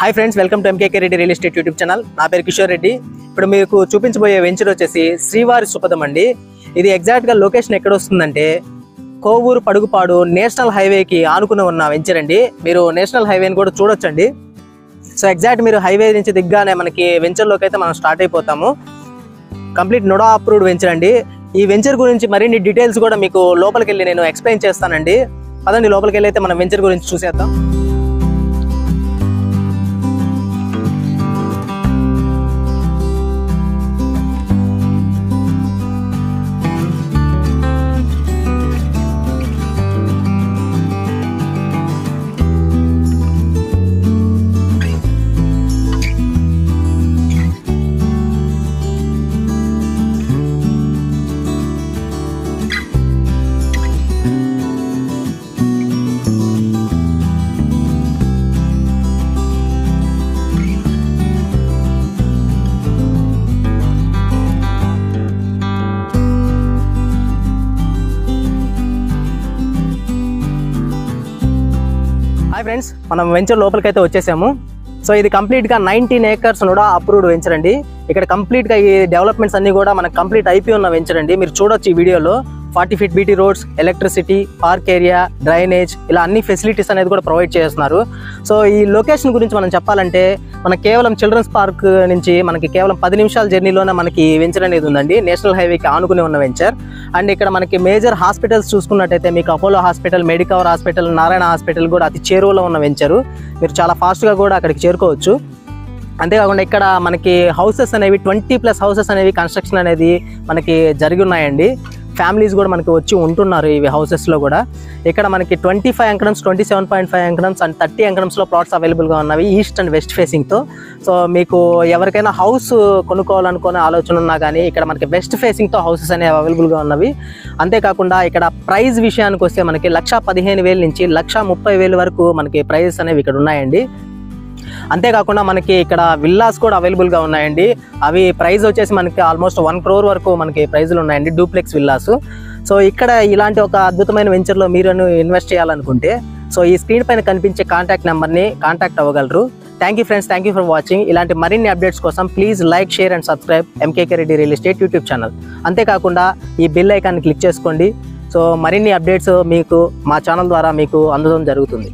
Hi friends, welcome to MKK Reddy real estate YouTube channel. నా పేరు కిషోర్ రెడ్డి. ఇప్పుడు మీకు చూపించబోయే వెంచర్ వచ్చేసి శ్రీవారి సుపథం అండి. ఇది ఎగ్జాక్ట్గా లొకేషన్ ఎక్కడ వస్తుందంటే కోవూరు పడుగుపాడు నేషనల్ హైవేకి ఆనుకుని ఉన్న వెంచర్ అండి. మీరు నేషనల్ హైవేని కూడా చూడొచ్చండి. సో ఎగ్జాక్ట్ మీరు హైవే నుంచి దిగ్గానే మనకి వెంచర్లోకి అయితే మనం స్టార్ట్ అయిపోతాము. కంప్లీట్ నోడా అప్రూవ్డ్ వెంచర్ అండి. ఈ వెంచర్ గురించి మరిన్ని డీటెయిల్స్ కూడా మీకు లోపలికి వెళ్ళి నేను ఎక్స్ప్లెయిన్ చేస్తానండి. పదండి లోపలికి వెళ్ళి అయితే మనం వెంచర్ గురించి చూసేద్దాం. హాయ్ ఫ్రెండ్స్, మనం వెంచర్ లోపలికి అయితే వచ్చేసాము. సో ఇది కంప్లీట్గా 19 acres కూడా అప్రూవ్డ్ వెంచర్ అండి. ఇక్కడ కంప్లీట్గా ఈ డెవలప్మెంట్స్ అన్ని కూడా మనకు కంప్లీట్ అయిపోయి ఉన్న వెంచర్ అండి. మీరు చూడొచ్చు ఈ వీడియోలో 40 feet BT roads, electricity, park area, drainage, ఇలా అన్ని ఫెసిలిటీస్ అనేది కూడా ప్రొవైడ్ చేస్తున్నారు. సో ఈ లొకేషన్ గురించి మనం చెప్పాలంటే మనకి కేవలం చిల్డ్రన్స్ పార్క్ నుంచి మనకి కేవలం 10 నిమిషాల జర్నీలోనే మనకి వెంచర్ అనేది ఉందండి. నేషనల్ హైవేకి ఆనుకుని ఉన్న వెంచర్. అండ్ ఇక్కడ మనకి మేజర్ హాస్పిటల్స్ చూసుకున్నట్టయితే మీకు Apollo hospital, Medicover hospital, Narayana hospital కూడా అతి చేరువలో ఉన్న వెంచరు. మీరు చాలా ఫాస్ట్గా కూడా అక్కడికి చేరుకోవచ్చు. అంతేకాకుండా ఇక్కడ మనకి హౌసెస్ అనేవి 20+ హౌసెస్ అనేవి కన్స్ట్రక్షన్ అనేది మనకి జరిగి ఉన్నాయండి. ఫ్యామిలీస్ కూడా మనకి వచ్చి ఉంటున్నారు ఇవి హౌసెస్లో కూడా. ఇక్కడ మనకి 25 acres, 27.5 acres అండ్ 30 acresలో ప్లాట్స్ అవైలబుల్గా ఉన్నవి ఈస్ట్ అండ్ వెస్ట్ ఫేసింగ్తో. సో మీకు ఎవరికైనా హౌస్ కొనుక్కోవాలనుకునే ఆలోచన ఉన్నా కానీ ఇక్కడ మనకి వెస్ట్ ఫేసింగ్తో హౌసెస్ అనేవి అవైలబుల్గా ఉన్నవి. అంతేకాకుండా ఇక్కడ ప్రైస్ విషయానికి వస్తే మనకి 1,15,000 నుంచి 1,30,000 వరకు మనకి ప్రైజెస్ అనేవి ఇక్కడ ఉన్నాయండి. అంతేకాకుండా మనకి ఇక్కడ విల్లాస్ కూడా అవైలబుల్గా ఉన్నాయండి. అవి ప్రైస్ వచ్చేసి మనకి ఆల్మోస్ట్ 1 crore వరకు మనకి ప్రైజులు ఉన్నాయండి, డూప్లెక్స్ విల్లాస్. సో ఇక్కడ ఇలాంటి ఒక అద్భుతమైన వెంచర్లో మీరు ఇన్వెస్ట్ చేయాలనుకుంటే సో ఈ స్క్రీన్ పైన కనిపించే కాంటాక్ట్ నెంబర్ని కాంటాక్ట్ అవ్వగలరు. Thank you friends, thank you for watching. ఇలాంటి మరిన్ని అప్డేట్స్ కోసం please like, share and subscribe MKK Reddy real estate YouTube channel. అంతేకాకుండా ఈ బెల్ ఐకాన్ని క్లిక్ చేసుకోండి. సో మరిన్ని అప్డేట్స్ మీకు మా ఛానల్ ద్వారా మీకు అందడం జరుగుతుంది.